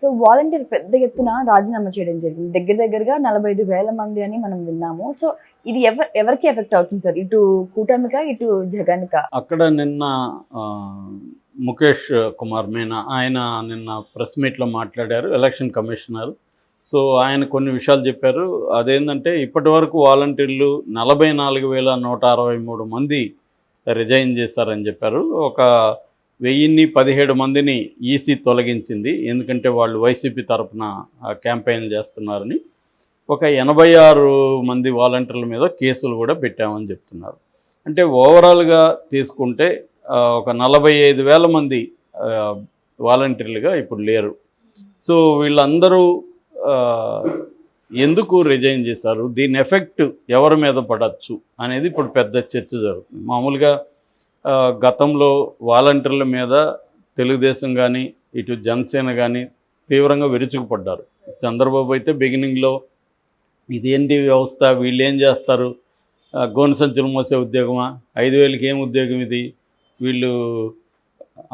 So volunteer పెద్ద ఎత్తున రాజీనామా చేయడం జరిగింది. దగ్గరగా 45,000 మంది అని మనం విన్నాము. సో ఇది ఎవరికి ఎఫెక్ట్ అవుతుంది సార్? ఇటు కూటమికా, ఇటు జగన్‌కా? అక్కడ నిన్న ముఖేష్ కుమార్ మీనా ఆయన నిన్న ప్రెస్ మీట్లో మాట్లాడారు, ఎలక్షన్ కమిషనర్. సో ఆయన కొన్ని విషయాలు చెప్పారు. అదేంటంటే ఇప్పటి వరకు వాలంటీర్లు 44,163 మంది రిజైన్ చేశారని చెప్పారు. ఒక 1017 మందిని ఈసీ తొలగించింది, ఎందుకంటే వాళ్ళు వైసీపీ తరఫున క్యాంపెయిన్ చేస్తున్నారని. ఒక 86 మంది వాలంటీర్ల మీద కేసులు కూడా పెట్టామని చెప్తున్నారు. అంటే ఓవరాల్గా తీసుకుంటే ఒక 45,000 మంది వాలంటీర్లుగా ఇప్పుడు లేరు. సో వీళ్ళందరూ ఎందుకు రిజైన్ చేశారు, దీని ఎఫెక్ట్ ఎవరి మీద పడవచ్చు అనేది ఇప్పుడు పెద్ద చర్చ జరుగుతుంది. మామూలుగా గతంలో వాలంటీర్ల మీద తెలుగుదేశం కానీ ఇటు జనసేన కానీ తీవ్రంగా విరుచుకుపడ్డారు. చంద్రబాబు అయితే బిగినింగ్లో ఇదేంటి వ్యవస్థ, వీళ్ళు ఏం చేస్తారు, గోను సంచులు మోసే ఉద్యోగమా, 5,000కి ఏం ఉద్యోగం ఇది, వీళ్ళు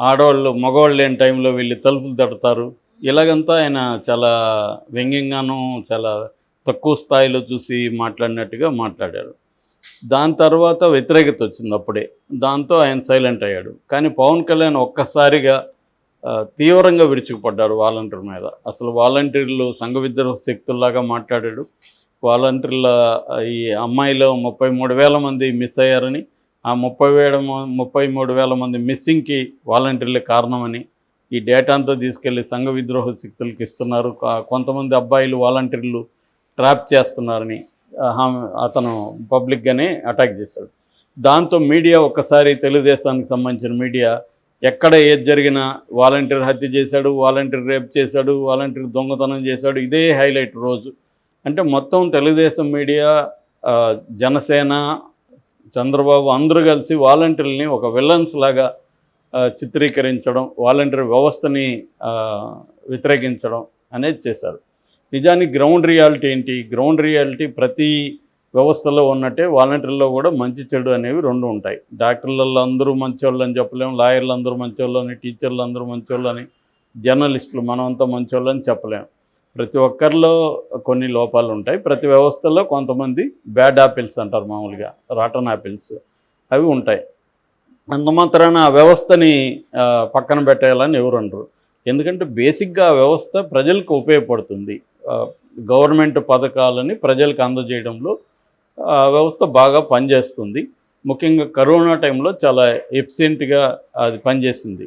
ఆడవాళ్ళు మగవాళ్ళు లేని టైంలో వీళ్ళు తలుపులు తడతారు, ఇలాగంతా ఆయన చాలా వ్యంగ్యంగానూ చాలా తక్కువ స్థాయిలో చూసి మాట్లాడినట్టుగా మాట్లాడారు. దాని తర్వాత వ్యతిరేకత వచ్చింది అప్పుడే, దాంతో ఆయన సైలెంట్ అయ్యాడు. కానీ పవన్ కళ్యాణ్ ఒక్కసారిగా తీవ్రంగా విరుచుకుపడ్డారు వాలంటీర్ మీద. అసలు వాలంటీర్లు సంఘ విద్రోహ శక్తుల్లాగా మాట్లాడాడు. వాలంటీర్ల ఈ అమ్మాయిలో 33,000 మంది మిస్ అయ్యారని, ఆ 33,000 మంది మిస్సింగ్కి వాలంటీర్లే కారణమని, ఈ డేటా అంతా తీసుకెళ్ళి సంఘ విద్రోహ శక్తులకు ఇస్తున్నారు, కొంతమంది అబ్బాయిలు వాలంటీర్లు ట్రాప్ చేస్తున్నారని అతను పబ్లిక్గానే అటాక్ చేశాడు. దాంతో మీడియా ఒక్కసారి తెలుగుదేశానికి సంబంధించిన మీడియా ఎక్కడ ఏది జరిగినా వాలంటీర్ హత్య చేశాడు, వాలంటీర్ రేప్ చేశాడు, వాలంటీర్ దొంగతనం చేశాడు, ఇదే హైలైట్ రోజు. అంటే మొత్తం తెలుగుదేశం మీడియా, జనసేన, చంద్రబాబు అందరూ కలిసి వాలంటీర్లని ఒక విలన్స్ లాగా చిత్రీకరించడం, వాలంటీర్ వ్యవస్థని వ్యతిరేకించడం అనేది చేశారు. నిజానికి గ్రౌండ్ రియాలిటీ ఏంటి? గ్రౌండ్ రియాలిటీ ప్రతి వ్యవస్థలో ఉన్నట్టే వాలంటీర్లో కూడా మంచి చెడు అనేవి రెండు ఉంటాయి. డాక్టర్లలో అందరూ మంచోళ్ళు అని చెప్పలేము, లాయర్లు అందరూ మంచోళ్ళు అని, టీచర్లు అందరూ మంచోళ్ళు అని, జర్నలిస్టులు మనమంతా మంచోళ్ళు అని చెప్పలేము. ప్రతి ఒక్కరిలో కొన్ని లోపాలు ఉంటాయి. ప్రతి వ్యవస్థలో కొంతమంది బ్యాడ్ యాపిల్స్ అంటారు, మామూలుగా రాటన్ యాపిల్స్, అవి ఉంటాయి. అంతమాత్రాన ఆ వ్యవస్థని పక్కన పెట్టేయాలని ఎవరు అనరు. ఎందుకంటే బేసిక్గా ఆ వ్యవస్థ ప్రజలకు ఉపయోగపడుతుంది. గవర్నమెంట్ పథకాలని ప్రజలకు అందజేయడంలో ఆ వ్యవస్థ బాగా పనిచేస్తుంది. ముఖ్యంగా కరోనా టైంలో చాలా ఎఫిషియెంట్గా అది పనిచేసింది.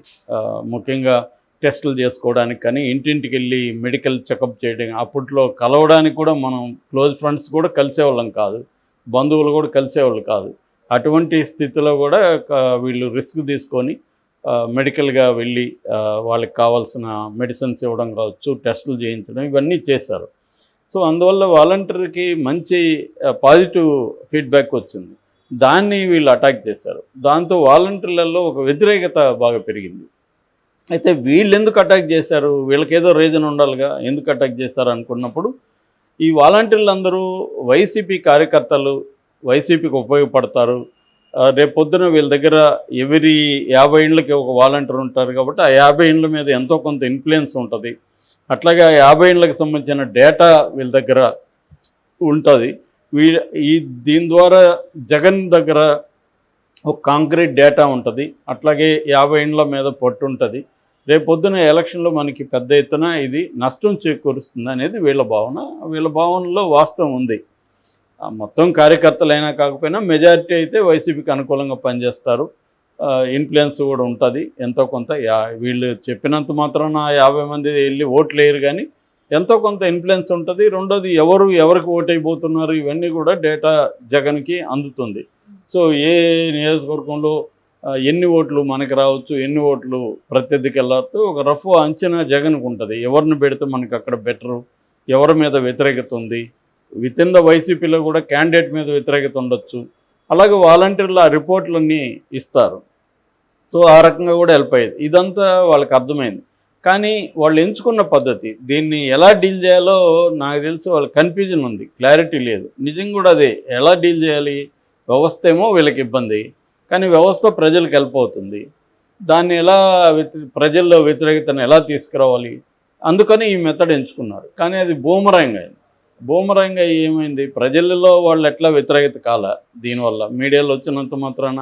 ముఖ్యంగా టెస్టులు చేసుకోవడానికి కానీ, ఇంటింటికి వెళ్ళి మెడికల్ చెకప్ చేయడం, అప్పట్లో కలవడానికి కూడా మనం క్లోజ్ ఫ్రెండ్స్ కూడా కలిసేవాళ్ళం కాదు, బంధువులు కూడా కలిసేవాళ్ళు కాదు. అటువంటి స్థితిలో కూడా వీళ్ళు రిస్క్ తీసుకొని మెడికల్గా వెళ్ళి వాళ్ళకి కావాల్సిన మెడిసిన్స్ ఇవ్వడం కావచ్చు, టెస్టులు చేయించడం, ఇవన్నీ చేశారు. సో అందువల్ల వాలంటీర్కి మంచి పాజిటివ్ ఫీడ్బ్యాక్ వచ్చింది. దాన్ని వీళ్ళు అటాక్ చేశారు. దాంతో వాలంటీర్లలో ఒక వ్యతిరేకత బాగా పెరిగింది. అయితే వీళ్ళు ఎందుకు అటాక్ చేశారు, వీళ్ళకేదో రీజన్ ఉండాలిగా, ఎందుకు అటాక్ చేశారు అనుకున్నప్పుడు, ఈ వాలంటీర్లందరూ వైసీపీ కార్యకర్తలు, వైసీపీకి ఉపయోగపడతారు. రేపు పొద్దున వీళ్ళ దగ్గర ఎవరి 50 ఇండ్లకి ఒక వాలంటీర్ ఉంటారు కాబట్టి ఆ 50 ఇండ్ల మీద ఎంతో కొంత ఇన్ఫ్లుయెన్స్ ఉంటుంది. అట్లాగే 50 ఇండ్లకు సంబంధించిన డేటా వీళ్ళ దగ్గర ఉంటుంది. దీని ద్వారా జగన్ దగ్గర ఒక కాంక్రీట్ డేటా ఉంటుంది. అట్లాగే 50 ఇండ్ల మీద పట్టు ఉంటుంది. రేపు పొద్దున ఎలక్షన్లో మనకి పెద్ద ఎత్తున ఇది నష్టం చేకూరుస్తుంది అనేది వీళ్ళ భావన. వీళ్ళ భావనలో వాస్తవం ఉంది. మొత్తం కార్యకర్తలైనా కాకపోయినా మెజారిటీ అయితే వైసీపీకి అనుకూలంగా పనిచేస్తారు. ఇన్ఫ్లుయెన్స్ కూడా ఉంటుంది ఎంతో కొంత. వీళ్ళు చెప్పినంత మాత్రాన 50 మంది వెళ్ళి ఓట్లు వేయరు, కానీ ఎంతో కొంత ఇన్ఫ్లుయెన్స్ ఉంటుంది. రెండోది ఎవరికి ఓటు అయిపోతున్నారు ఇవన్నీ కూడా డేటా జగన్కి అందుతుంది. సో ఏ నియోజకవర్గంలో ఎన్ని ఓట్లు మనకి రావచ్చు, ఎన్ని ఓట్లు ప్రత్యర్థికి వెళ్ళవచ్చు, ఒక రఫ్ అంచనా జగన్కు ఉంటుంది. ఎవరిని పెడితే మనకి అక్కడ బెటరు, ఎవరి మీద వ్యతిరేకత ఉంది, విత్ ఇన్ ద వైసీపీలో కూడా క్యాండిడేట్ మీద వ్యతిరేకత ఉండొచ్చు. అలాగే వాలంటీర్లు ఆ రిపోర్ట్లన్నీ ఇస్తారు. సో ఆ రకంగా కూడా హెల్ప్ అయ్యేది. ఇదంతా వాళ్ళకి అర్థమైంది. కానీ వాళ్ళు ఎంచుకున్న పద్ధతి, దీన్ని ఎలా డీల్ చేయాలో నాకు తెలిసి వాళ్ళకి కన్ఫ్యూజన్ ఉంది, క్లారిటీ లేదు. నిజంగా కూడా అదే, ఎలా డీల్ చేయాలి, వ్యవస్థ ఏమో వీళ్ళకి ఇబ్బంది, కానీ వ్యవస్థ ప్రజలకు హెల్ప్ అవుతుంది. దాన్ని ఎలా ప్రజల్లో వ్యతిరేకతను ఎలా తీసుకురావాలి, అందుకని ఈ మెథడ్ ఎంచుకున్నారు. కానీ అది బూమరాంగ్ అయింది. బూమరాంగ్ అయ్యి ఏమైంది, ప్రజలలో వాళ్ళు ఎట్లా వ్యతిరేకత కాల దీనివల్ల మీడియాలో వచ్చినంత మాత్రాన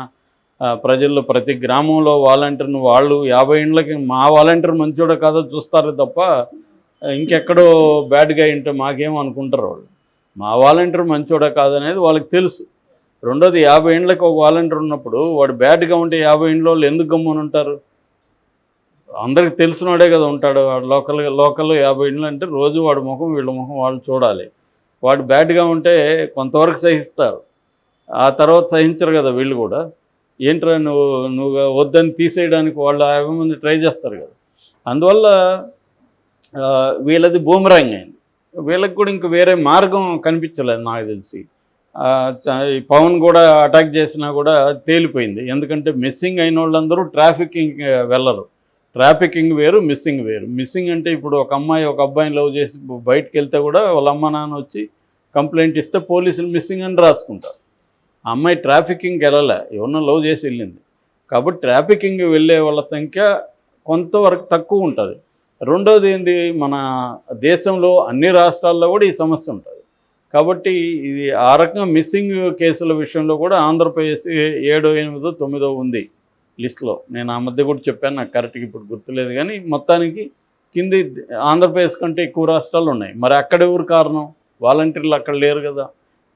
ప్రజల్లో ప్రతి గ్రామంలో వాలంటీర్ను వాళ్ళు 50 ఇండ్లకి మా వాలంటీర్ మంచోడో కాదో చూస్తారు తప్ప ఇంకెక్కడో బ్యాడ్గా ఉంటే మాకేమో అనుకుంటారు వాళ్ళు. మా వాలంటీర్ మంచోడా కాదనేది వాళ్ళకి తెలుసు. రెండోది 50 ఇండ్లకి ఒక వాలంటీర్ ఉన్నప్పుడు వాడు బ్యాడ్గా ఉంటే 50 ఇండ్ల వాళ్ళు ఎందుకు గమ్మున ఉంటారు? అందరికి తెలిసినోడే కదా ఉంటాడు. వాడు లోకల్ 50 ఇండ్లు అంటే రోజు వాడి ముఖం వీళ్ళ ముఖం వాళ్ళు చూడాలి. వాడు బ్యాడ్గా ఉంటే కొంతవరకు సహిస్తారు, ఆ తర్వాత సహించరు కదా వీళ్ళు కూడా. ఏంట్రా నువ్వు వద్దని తీసేయడానికి వాళ్ళు 50 మంది ట్రై చేస్తారు కదా. అందువల్ల వీళ్ళది బూమరాంగ్ అయింది. వీళ్ళకి కూడా ఇంక వేరే మార్గం కనిపించలేదు నాకు తెలిసి. పవన్ కూడా అటాక్ చేసినా కూడా తేలిపోయింది. ఎందుకంటే మిస్సింగ్ అయిన వాళ్ళందరూ ట్రాఫికింగ్ వెళ్ళరు. ట్రాఫికింగ్ వేరు, మిస్సింగ్ వేరు. మిస్సింగ్ అంటే ఇప్పుడు ఒక అమ్మాయి ఒక అబ్బాయిని లవ్ చేసి బయటకు వెళ్తే కూడా వాళ్ళ అమ్మ నాన్న వచ్చి కంప్లైంట్ ఇస్తే పోలీసులు మిస్సింగ్ అని రాసుకుంటారు. ఆ అమ్మాయి ట్రాఫికింగ్కి వెళ్ళలే, ఎవరన్నా లవ్ చేసి వెళ్ళింది. కాబట్టి ట్రాఫికింగ్ వెళ్ళే వాళ్ళ సంఖ్య కొంతవరకు తక్కువ ఉంటుంది. రెండోది ఏంది, మన దేశంలో అన్ని రాష్ట్రాల్లో కూడా ఈ సమస్య ఉంటుంది. కాబట్టి ఇది ఆ రకంగా మిస్సింగ్ కేసుల విషయంలో కూడా ఆంధ్రప్రదేశ్ 7, 8, 9 ఉంది లిస్టులో. నేను ఆ మధ్య కూడా చెప్పాను, నాకు కరెక్ట్గా ఇప్పుడు గుర్తులేదు. కానీ మొత్తానికి కింది ఆంధ్రప్రదేశ్ కంటే ఎక్కువ రాష్ట్రాలు ఉన్నాయి. మరి అక్కడ ఎవరు కారణం? వాలంటీర్లు అక్కడ లేరు కదా.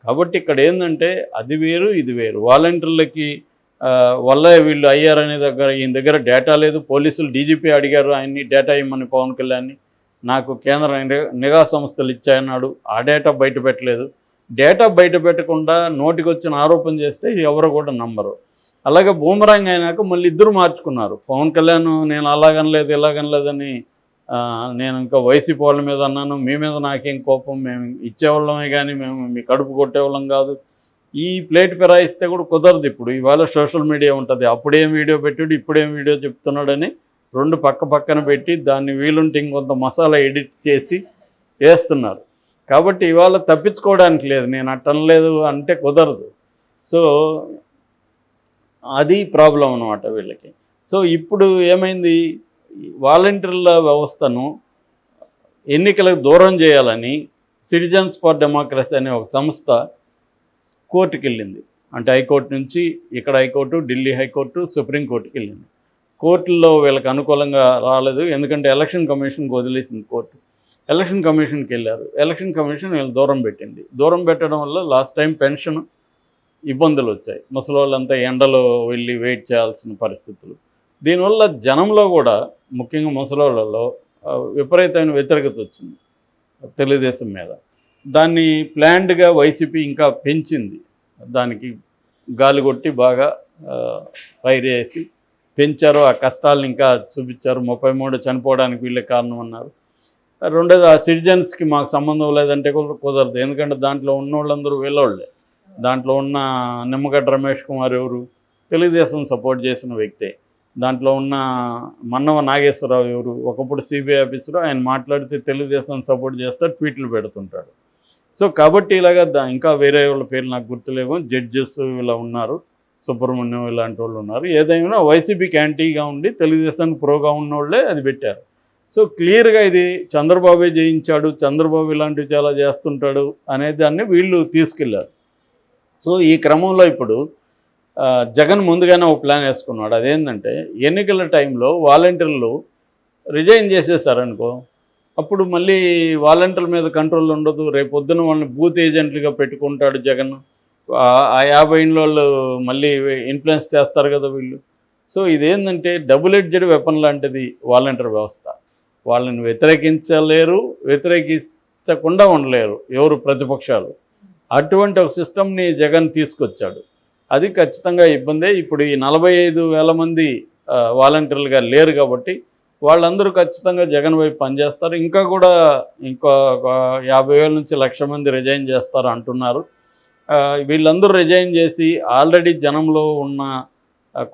కాబట్టి ఇక్కడ ఏంటంటే అది వేరు ఇది వేరు. వాలంటీర్లకి వల్ల వీళ్ళు అయ్యారనే ఈయన దగ్గర డేటా లేదు. పోలీసులు డీజీపీ అడిగారు ఆయన్ని డేటా ఇమ్మని పవన్ కళ్యాణ్ని. నాకు కేంద్ర నిఘా సంస్థలు ఇచ్చాయన్నాడు, ఆ డేటా బయట పెట్టలేదు. డేటా బయట పెట్టకుండా నోటికి వచ్చిన ఆరోపణ చేస్తే ఎవరు కూడా నమ్మరు. అలాగే బూమరాంగ్ అయినాక మళ్ళీ ఇద్దరు మార్చుకున్నారు. పవన్ కళ్యాణ్ నేను అలాగనలేదు ఇలాగనలేదని, నేను ఇంకా వైసీపీ వాళ్ళ మీద అన్నాను, మీ మీద నాకేం కోపం, మేము ఇచ్చేవాళ్ళమే కానీ మేము మీ కడుపు కొట్టేవాళ్ళం కాదు. ఈ ప్లేట్ ఫిరాయిస్తే కూడా కుదరదు. ఇప్పుడు ఇవాళ సోషల్ మీడియా ఉంటుంది, అప్పుడేం వీడియో పెట్టాడు ఇప్పుడేం వీడియో చెప్తున్నాడని రెండు పక్కన పెట్టి దాన్ని వీలుంటే ఇంకొంత మసాలా ఎడిట్ చేసి వేస్తున్నారు. కాబట్టి ఇవాళ తప్పించుకోవడానికి లేదు, నేను అట్టనలేదు అంటే కుదరదు. సో అది ప్రాబ్లం అన్నమాట వీళ్ళకి. సో ఇప్పుడు ఏమైంది, వాలంటీర్ల వ్యవస్థను ఎన్నికలకు దూరం చేయాలని సిటిజన్స్ ఫర్ డెమోక్రసీ అనే ఒక సంస్థ కోర్టుకి వెళ్ళింది. అంటే హైకోర్టు నుంచి ఇక్కడ హైకోర్టు, ఢిల్లీ హైకోర్టు, సుప్రీంకోర్టుకి వెళ్ళింది. కోర్టుల్లో వీళ్ళకి అనుకూలంగా రాలేదు, ఎందుకంటే ఎలక్షన్ కమిషన్కి వదిలేసింది కోర్టు. ఎలక్షన్ కమిషన్కి వెళ్ళారు. ఎలక్షన్ కమిషన్ వీళ్ళు దూరం పెట్టింది. దూరం పెట్టడం వల్ల లాస్ట్ టైం పెన్షన్ ఇబ్బందులు వచ్చాయి. ముసలి వాళ్ళంతా ఎండలో వెళ్ళి వెయిట్ చేయాల్సిన పరిస్థితులు. దీనివల్ల జనంలో కూడా ముఖ్యంగా ముసలివాళ్ళలో విపరీతమైన వ్యతిరేకత వచ్చింది తెలుగుదేశం మీద. దాన్ని ప్లాన్డ్గా వైసీపీ ఇంకా పెంచింది. దానికి గాలి కొట్టి బాగా ఫైర్ చేసి పెంచారు. ఆ కష్టాలను ఇంకా చూపించారు. 33 చనిపోవడానికి వీళ్ళే కారణం అన్నారు. రెండోది ఆ సిటిజన్స్కి మాకు సంబంధం లేదంటే కుదరదు, ఎందుకంటే దాంట్లో ఉన్న వాళ్ళందరూ వీళ్ళోళ్ళే. దాంట్లో ఉన్న నిమ్మగడ్డ రమేష్ కుమార్ ఎవరు, తెలుగుదేశం సపోర్ట్ చేసిన వ్యక్తే. దాంట్లో ఉన్న మన్నవ నాగేశ్వరరావు ఎవరు, ఒకప్పుడు సిబిఐ ఆఫీసరు, ఆయన మాట్లాడితే తెలుగుదేశం సపోర్ట్ చేస్తాడు, ట్వీట్లు పెడుతుంటాడు. సో కాబట్టి ఇలాగా ఇంకా వేరే వాళ్ళ పేర్లు నాకు గుర్తులేవు, జడ్జెస్ ఇలా ఉన్నారు, సుబ్రహ్మణ్యం ఇలాంటి వాళ్ళు ఉన్నారు. ఏదైనా వైసీపీకి యాంటీగా ఉండి తెలుగుదేశానికి ప్రోగా ఉన్నోళ్ళే అది పెట్టారు. సో క్లియర్గా ఇది చంద్రబాబే జయించాడు, చంద్రబాబు ఇలాంటివి చాలా చేస్తుంటాడు అనే దాన్ని వీళ్ళు తీసుకెళ్లారు. సో ఈ క్రమంలో ఇప్పుడు జగన్ ముందుగానే ఒక ప్లాన్ వేసుకున్నాడు. అదేంటంటే ఎన్నికల టైంలో వాలంటీర్లు రిజైన్ చేసేసారనుకో, అప్పుడు మళ్ళీ వాలంటీర్ల మీద కంట్రోల్ ఉండదు. రేపు పొద్దున వాళ్ళని బూత్ ఏజెంట్లుగా పెట్టుకుంటాడు జగన్. ఆ 50 ఇండ్ల మళ్ళీ ఇన్ఫ్లుయెన్స్ చేస్తారు కదా వీళ్ళు. సో ఇదేంటంటే డబుల్ ఎడ్జెడ్ వెపన్ లాంటిది వాలంటీర్ వ్యవస్థ. వాళ్ళని వ్యతిరేకించలేరు, వ్యతిరేకించకుండా ఉండలేరు ఎవరు ప్రతిపక్షాలు. అటువంటి ఒక సిస్టమ్ని జగన్ తీసుకొచ్చాడు. అది ఖచ్చితంగా ఇబ్బందే. ఇప్పుడు ఈ 45,000 మంది వాలంటీర్లుగా లేరు కాబట్టి వాళ్ళందరూ ఖచ్చితంగా జగన్ వైపు పనిచేస్తారు. ఇంకా కూడా ఇంకో 50,000 నుంచి 1,00,000 మంది రిజైన్ చేస్తారు అంటున్నారు. వీళ్ళందరూ రిజైన్ చేసి ఆల్రెడీ జనంలో ఉన్న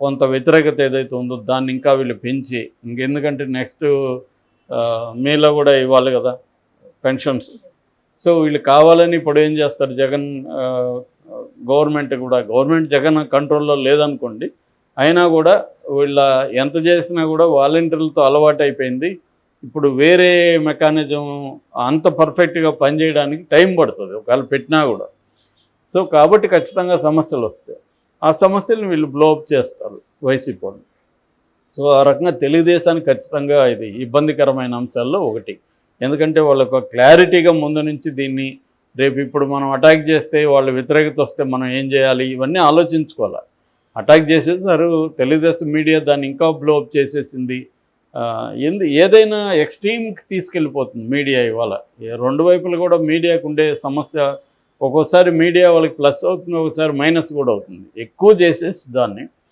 కొంత వ్యతిరేకత ఏదైతే ఉందో దాన్ని ఇంకా వీళ్ళు పెంచి, ఇంకెందుకంటే నెక్స్ట్ మేలో కూడా ఇవ్వాలి కదా పెన్షన్స్. సో వీళ్ళు కావాలని ఇప్పుడు ఏం చేస్తారు, జగన్ గవర్నమెంట్ జగన్ కంట్రోల్లో లేదనుకోండి, అయినా కూడా వీళ్ళ ఎంత చేసినా కూడా వాలంటీర్లతో అలవాటు అయిపోయింది. ఇప్పుడు వేరే మెకానిజం అంత పర్ఫెక్ట్గా పనిచేయడానికి టైం పడుతుంది ఒకవేళ పెట్టినా కూడా. సో కాబట్టి ఖచ్చితంగా సమస్యలు వస్తాయి. ఆ సమస్యలను వీళ్ళు బ్లోఅప్ చేస్తారు వైసీపీ వాళ్ళు. సో ఆ రకంగా తెలుగుదేశానికి ఖచ్చితంగా ఇది ఇబ్బందికరమైన అంశాల్లో ఒకటి. ఎందుకంటే వాళ్ళకు క్లారిటీగా ముందు నుంచి దీన్ని రేపు ఇప్పుడు మనం అటాక్ చేస్తే వాళ్ళు వ్యతిరేకత వస్తే మనం ఏం చేయాలి ఇవన్నీ ఆలోచించుకోవాలి. అటాక్ చేసేసారు, తెలుగుదేశం మీడియా దాన్ని ఇంకా బ్లోఅప్ చేసేసింది. ఏదైనా ఎక్స్ట్రీమ్కి తీసుకెళ్ళిపోతుంది మీడియా ఇవాళ. రెండు వైపులు కూడా మీడియాకు ఉండే సమస్య ఒక్కోసారి మీడియా వాళ్ళకి ప్లస్ అవుతుంది, ఒకసారి మైనస్ కూడా అవుతుంది. ఎక్కువ చేసేసి దాన్ని